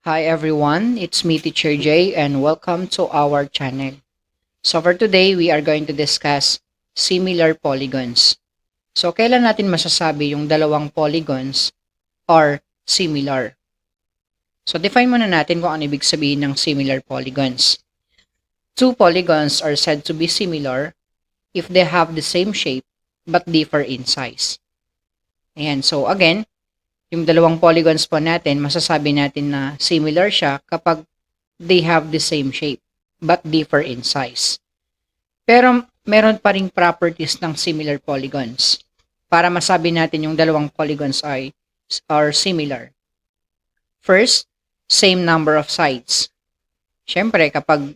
Hi everyone, it's me Teacher Jay and welcome to our channel. So for today, we are going to discuss similar polygons. So kailan natin masasabi yung dalawang polygons are similar? So define muna natin kung ano ibig sabihin ng similar polygons. Two polygons are said to be similar if they have the same shape but differ in size. Ayan, so again, yung dalawang polygons po natin, masasabi natin na similar siya kapag they have the same shape but differ in size. Pero meron pa ring properties ng similar polygons para masabi natin yung dalawang polygons are similar. First, same number of sides. Siyempre, kapag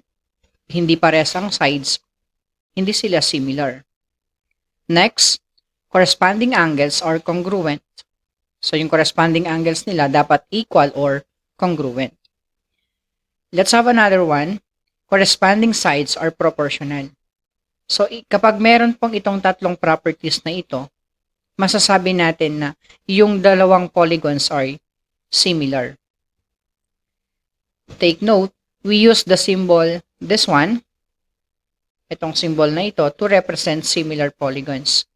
hindi parehas ang sides, hindi sila similar. Next, corresponding angles are congruent. So, yung corresponding angles nila dapat equal or congruent. Let's have another one. Corresponding sides are proportional. So, kapag meron pong itong tatlong properties na ito, masasabi natin na yung dalawang polygons are similar. Take note, we use the symbol, this one, itong symbol na ito, to represent similar polygons.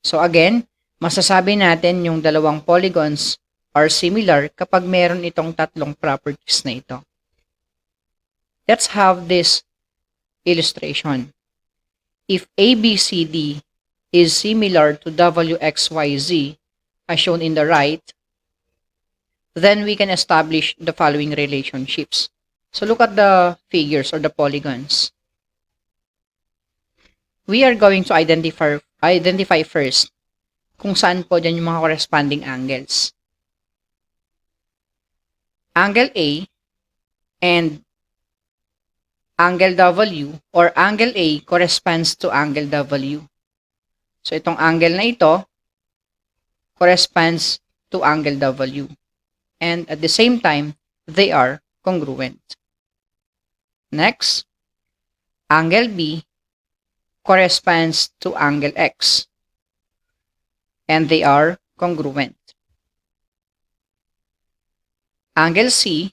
So again, masasabi natin yung dalawang polygons are similar kapag meron itong tatlong properties na ito. Let's have this illustration. If ABCD is similar to WXYZ, as shown in the right, then we can establish the following relationships. So look at the figures or the polygons. We are going to identify first kung saan po dyan yung mga corresponding angles. Angle A and angle W or angle A corresponds to angle W. So itong angle na ito corresponds to angle W. And at the same time, they are congruent. Next, angle B corresponds to angle X. And they are congruent. Angle C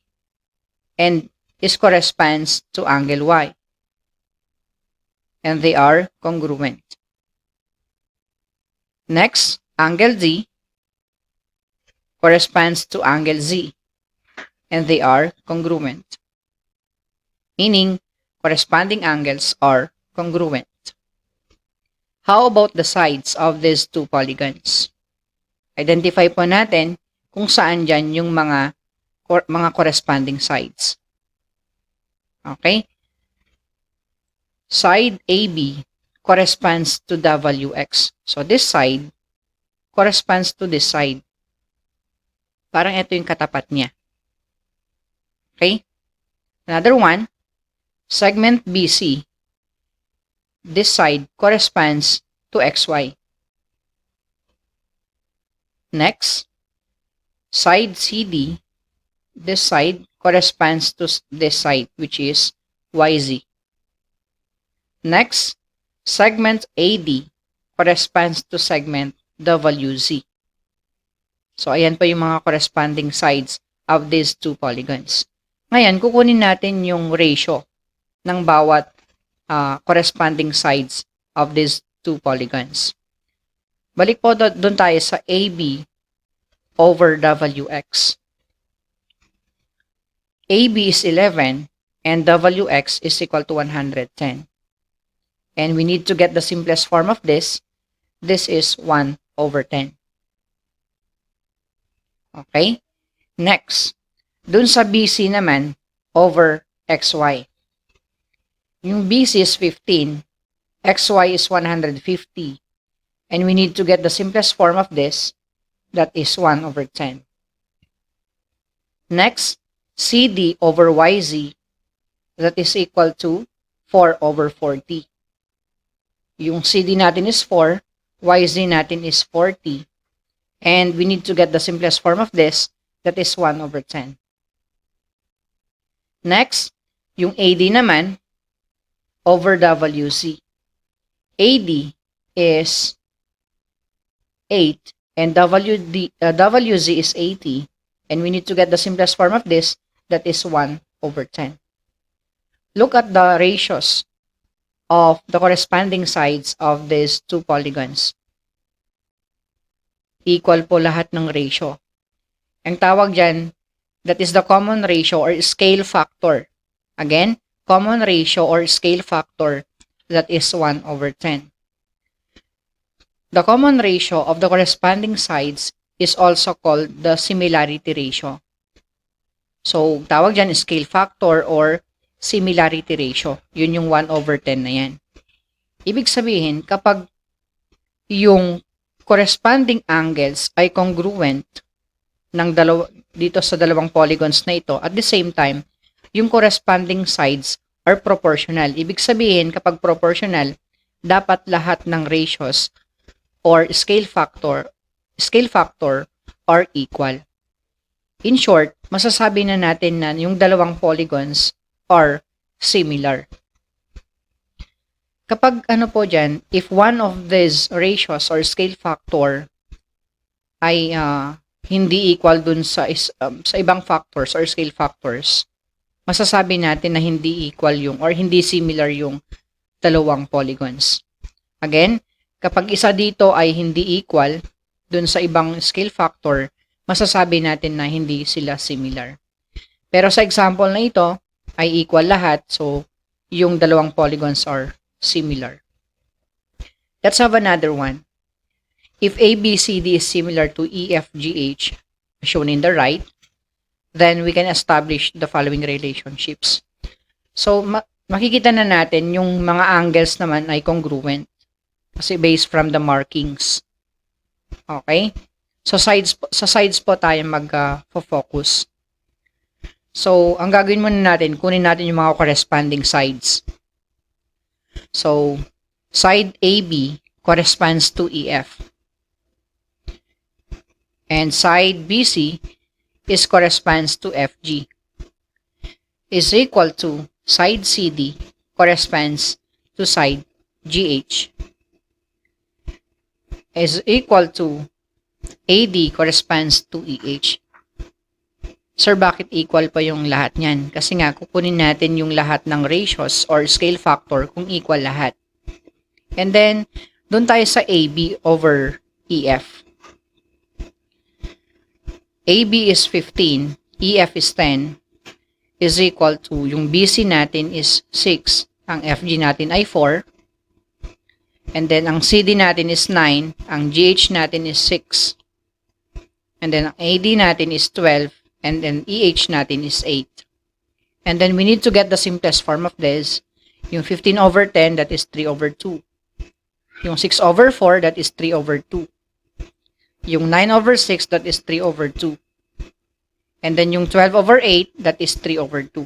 and corresponds to angle Y. And they are congruent. Next, angle D corresponds to angle Z. And they are congruent. Meaning, corresponding angles are congruent. How about the sides of these two polygons? Identify po natin kung saan dyan yung mga corresponding sides. Okay? Side AB corresponds to WX. So this side corresponds to this side. Parang ito yung katapat niya. Okay? Another one, segment BC. This side corresponds to XY. Next, side CD. This side corresponds to this side, which is YZ. Next, segment AD corresponds to segment WZ. So, ayan po yung mga corresponding sides of these two polygons. Ngayon, kukunin natin yung ratio ng bawat corresponding sides of these two polygons. Balik po doon tayo sa AB over WX. AB is 11 and WX is equal to 110. And we need to get the simplest form of this. This is 1 over 10. Okay? Next, dun sa BC naman, over XY. Yung BC is 15, XY is 150, and we need to get the simplest form of this, that is 1 over 10. Next, CD over YZ, that is equal to 4 over 40. Yung CD natin is 4, YZ natin is 40, and we need to get the simplest form of this, that is 1 over 10. Next, yung AD naman, over WZ. AD is 8 and WZ is 80. And we need to get the simplest form of this, that is 1 over 10. Look at the ratios of the corresponding sides of these two polygons. Equal po lahat ng ratio. Ang tawag dyan, that is the common ratio or scale factor. Again, common ratio or scale factor, that is 1 over 10. The common ratio of the corresponding sides is also called the similarity ratio. So, tawag dyan scale factor or similarity ratio. Yun yung 1 over 10 na yan. Ibig sabihin, kapag yung corresponding angles ay congruent ng dito sa dalawang polygons na ito, at the same time, yung corresponding sides are proportional. Ibig sabihin, kapag proportional, dapat lahat ng ratios or scale factor are equal. In short, masasabi na natin na yung dalawang polygons are similar. Kapag ano po dyan, if one of these ratios or scale factor ay hindi equal dun sa ibang factors or scale factors, masasabi natin na hindi equal yung or hindi similar yung dalawang polygons. Again, kapag isa dito ay hindi equal dun sa ibang scale factor, masasabi natin na hindi sila similar. Pero sa example na ito, ay equal lahat, so yung dalawang polygons are similar. Let's have another one. If ABCD is similar to EFGH, shown in the right, then we can establish the following relationships. So, makikita na natin yung mga angles naman ay congruent. Kasi based from the markings. Okay? So, sa sides po tayo mag-focus. So, ang gagawin muna natin, kunin natin yung mga corresponding sides. So, side AB corresponds to EF. And side BC corresponds to FG. Is equal to side CD corresponds to side GH. Is equal to AD corresponds to EH. Sir, bakit equal pa yung lahat niyan? Kasi nga, kukunin natin yung lahat ng ratios or scale factor kung equal lahat. And then, dun tayo sa AB over EF. AB is 15, EF is 10, is equal to, yung BC natin is 6, ang FG natin ay 4, and then ang CD natin is 9, ang GH natin is 6, and then ang AD natin is 12, and then EH natin is 8. And then we need to get the simplest form of this. Yung 15 over 10, that is 3 over 2. Yung 6 over 4, that is 3 over 2. Yung 9 over 6, that is 3 over 2. And then yung 12 over 8, that is 3 over 2.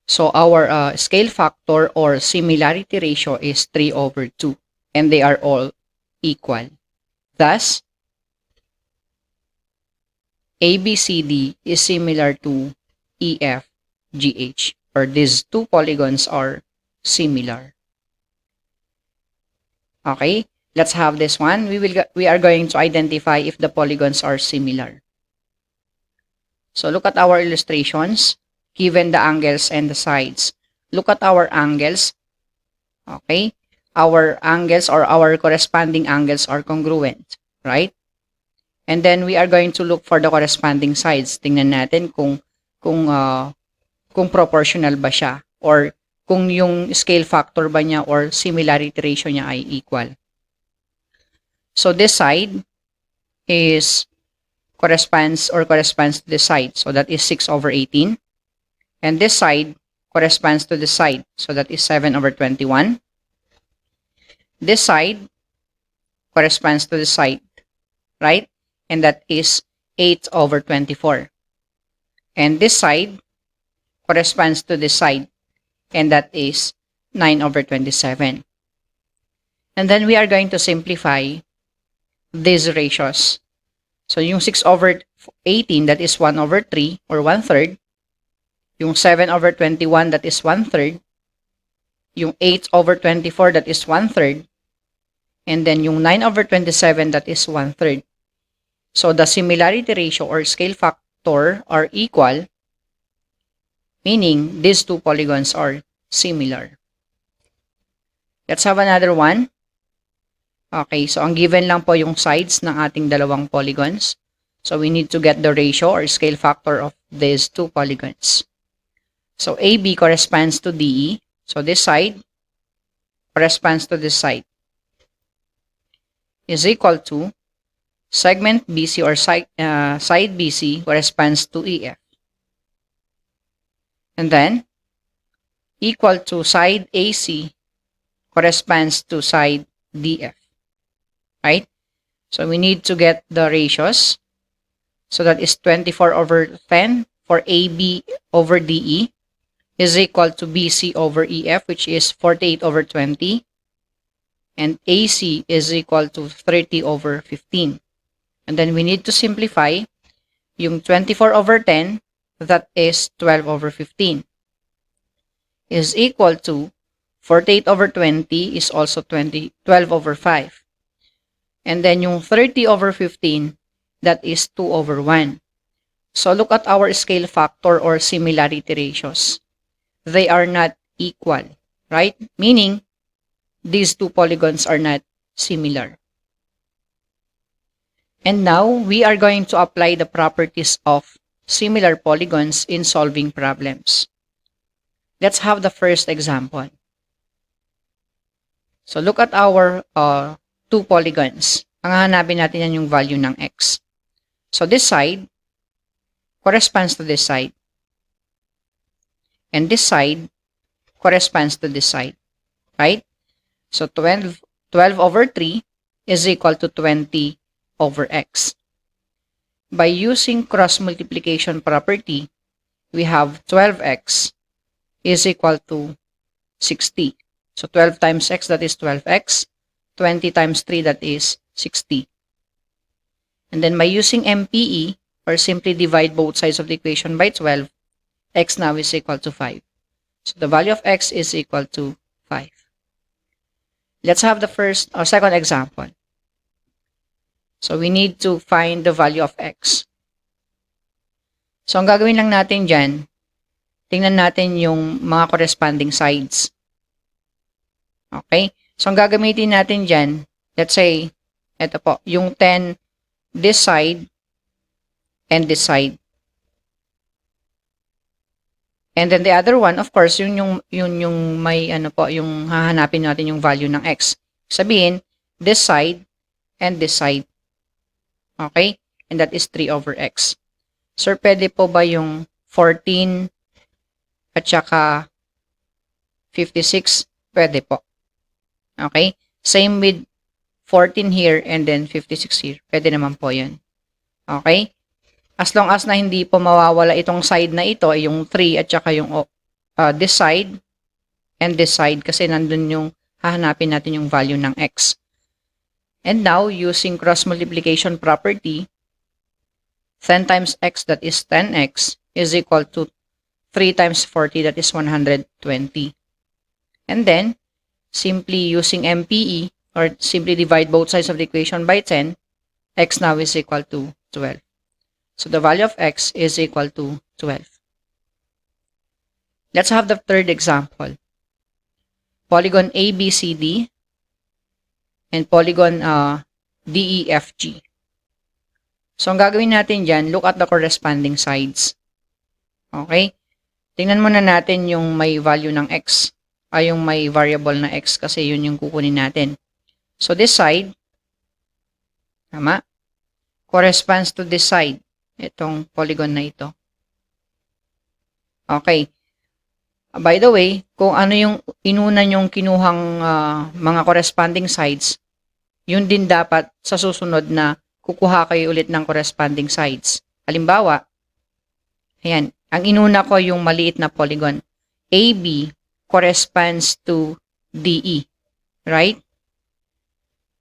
So our scale factor or similarity ratio is 3 over 2. And they are all equal. Thus, ABCD is similar to EFGH, or these two polygons are similar. Okay, let's have this one. We are going to identify if the polygons are similar. So look at our illustrations, given the angles and the sides. Look at our angles. Okay, our angles or our corresponding angles are congruent, right? And then we are going to look for the corresponding sides. Tingnan natin kung proportional ba siya or kung yung scale factor ba niya or similarity ratio niya ay equal. So this side corresponds to this side. So that is 6 over 18. And this side corresponds to this side. So that is 7 over 21. This side corresponds to this side, right? And that is 8 over 24. And this side corresponds to this side, and that is 9 over 27. And then we are going to simplify these ratios. So yung 6 over 18, that is 1 over 3 or 1/3. Yung 7 over 21, that is 1/3. Yung 8 over 24, that is 1/3. And then yung 9 over 27, that is 1/3. So the similarity ratio or scale factor are equal, meaning these two polygons are similar. Let's have another one. Okay, so ang given lang po yung sides ng ating dalawang polygons. So we need to get the ratio or scale factor of these two polygons. So AB corresponds to DE. So this side corresponds to this side. Is equal to segment BC or side BC corresponds to EF. And then equal to side AC corresponds to side DF. Right? So we need to get the ratios. So that is 24 over 10 for AB over DE is equal to BC over EF, which is 48 over 20. And AC is equal to 30 over 15. And then we need to simplify yung 24 over 10, that is 12 over 15, is equal to 48 over 20 is also 12 over 5. And then yung 30 over 15, that is 2 over 1. So look at our scale factor or similarity ratios. They are not equal, right? Meaning, these two polygons are not similar. And now, we are going to apply the properties of similar polygons in solving problems. Let's have the first example. So look at our two polygons. Ang hahanapin natin yan yung value ng x. So this side corresponds to this side. And this side corresponds to this side. Right? So 12 over 3 is equal to 20 over x. By using cross multiplication property, we have 12x is equal to 60. So 12 times x, that is 12x. 20 times 3, that is 60. And then by using MPE, or simply divide both sides of the equation by 12, x now is equal to 5. So the value of x is equal to 5. Let's have the first or second example. So we need to find the value of x. So ang gagawin lang natin dyan, tingnan natin yung mga corresponding sides. Okay? So ang gagamitin natin dyan, let's say, ito po, yung 10, this side, and this side. And then the other one, of course, yung may ano po, yung hahanapin natin yung value ng x. Sabihin, this side and this side. Okay? And that is 3 over x. Sir, pwede po ba yung 14 at saka 56? Pwede po. Okay? Same with 14 here and then 56 here. Pwede naman po yun. Okay? As long as na hindi po mawawala itong side na ito, yung 3 at saka yung this side and this side kasi nandun yung hahanapin natin yung value ng x. And now, using cross multiplication property, 10 times x, that is 10x, is equal to 3 times 40, that is 120. And then, simply using MPE, or simply divide both sides of the equation by 10, x now is equal to 12. So the value of x is equal to 12. Let's have the third example. Polygon ABCD and polygon DEFG. So ang gagawin natin dyan, look at the corresponding sides. Okay? Tingnan muna natin yung may value ng x, ay yung may variable na x kasi yun yung kukunin natin. So this side, tama, corresponds to this side. Itong polygon na ito. Okay. By the way, kung ano yung inuna yung kinuhang mga corresponding sides, yun din dapat sa susunod na kukuha kayo ulit ng corresponding sides. Halimbawa, ayan, ang inuna ko yung maliit na polygon. AB corresponds to DE. Right?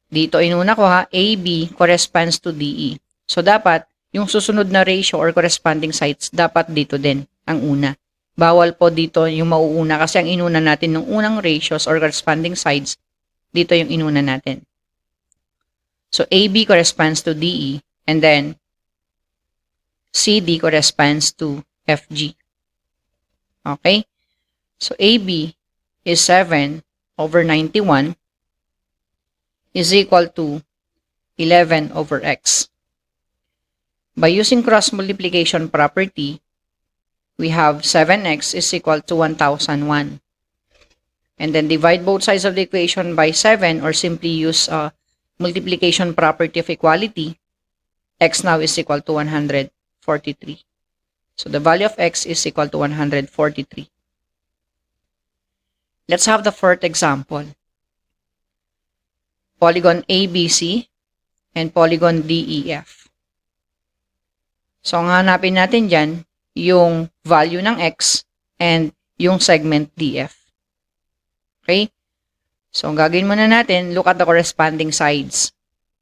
Dito inuna ko ha, AB corresponds to DE. So dapat, yung susunod na ratio or corresponding sides, dapat dito din ang una. Bawal po dito yung mauuna kasi ang inuna natin ng unang ratios or corresponding sides, dito yung inuna natin. So, AB corresponds to DE And then, CD corresponds to FG. Okay? So, AB is 7 over 91 is equal to 11 over X. By using cross multiplication property, we have 7X is equal to 1001. And then divide both sides of the equation by 7 or simply use multiplication property of equality. X now is equal to 143. So the value of X is equal to 143. Let's have the fourth example. Polygon ABC and polygon DEF. So ang hanapin natin dyan, yung value ng X and yung segment DF. Okay? So, ang gagawin muna natin, look at the corresponding sides.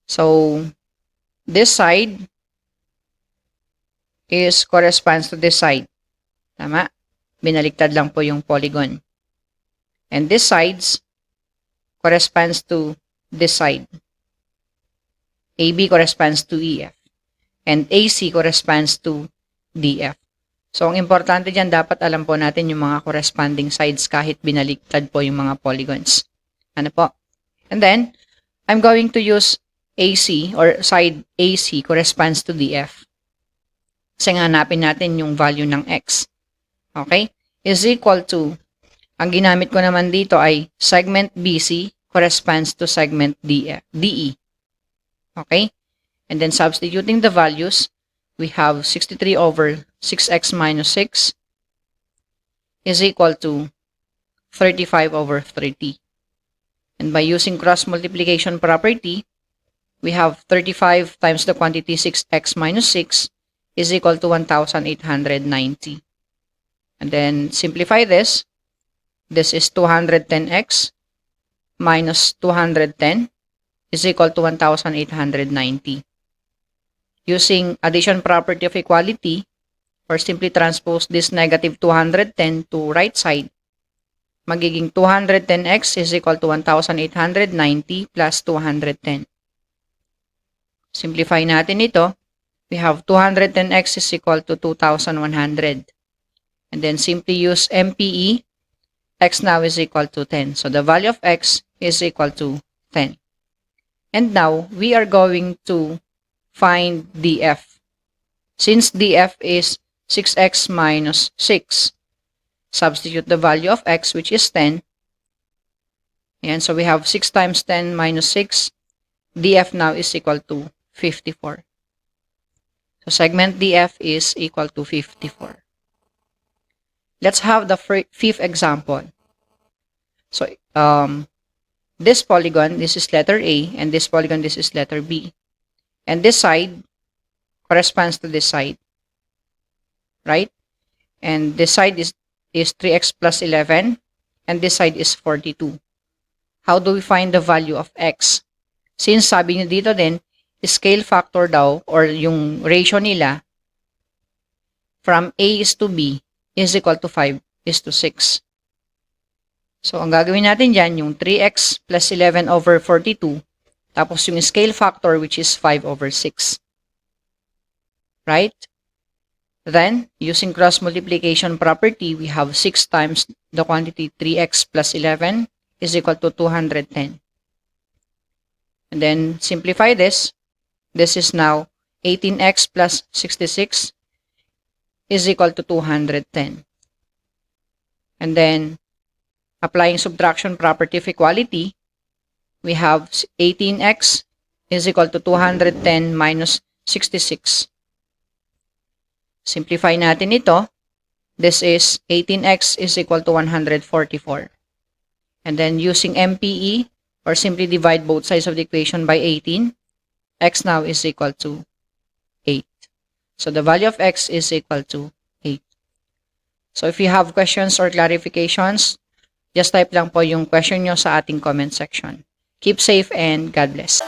So, this side corresponds to this side. Tama? Binaliktad lang po yung polygon. And this sides corresponds to this side. AB corresponds to EF. And AC corresponds to DF. So, ang importante dyan, dapat alam po natin yung mga corresponding sides kahit binaliktad po yung mga polygons. Ano po? And then, I'm going to use AC or side AC corresponds to DF. Kasi nga hanapin natin yung value ng X. Okay? Is equal to, ang ginamit ko naman dito ay segment BC corresponds to segment DE. Okay? And then substituting the values, we have 63 over 6x minus 6 is equal to 35 over 30. And by using cross multiplication property, we have 35 times the quantity 6x minus 6 is equal to 1,890. And then simplify this. This is 210x minus 210 is equal to 1,890. Using addition property of equality, or simply transpose this negative 210 to right side, magiging 210x is equal to 1,890 plus 210. Simplify natin ito. We have 210x is equal to 2,100. And then simply use MPE. X now is equal to 10. So the value of X is equal to 10. And now, we are going to find DF. Since DF is 6x minus 6, substitute the value of X, which is 10. And so we have 6 times 10 minus 6. DF now is equal to 54. So segment DF is equal to 54. Let's have the fifth example. So, this polygon, this is letter A, and this polygon, this is letter B. And this side corresponds to this side, right? And this side is 3x plus 11, and this side is 42. How do we find the value of X? Since sabi nyo dito din, scale factor daw, or yung ratio nila, from A is to B, is equal to 5 is to 6. So, ang gagawin natin dyan, yung 3x plus 11 over 42, tapos yung scale factor, which is 5 over 6. Right? Then, using cross multiplication property, we have 6 times the quantity 3x plus 11 is equal to 210. And then, simplify this. This is now 18x plus 66 is equal to 210. And then, applying subtraction property of equality, we have 18x is equal to 210 minus 66. Simplify natin ito. This is 18x is equal to 144. And then using MPE, or simply divide both sides of the equation by 18, x now is equal to 8. So the value of x is equal to 8. So if you have questions or clarifications, just type lang po yung question nyo sa ating comment section. Keep safe and God bless.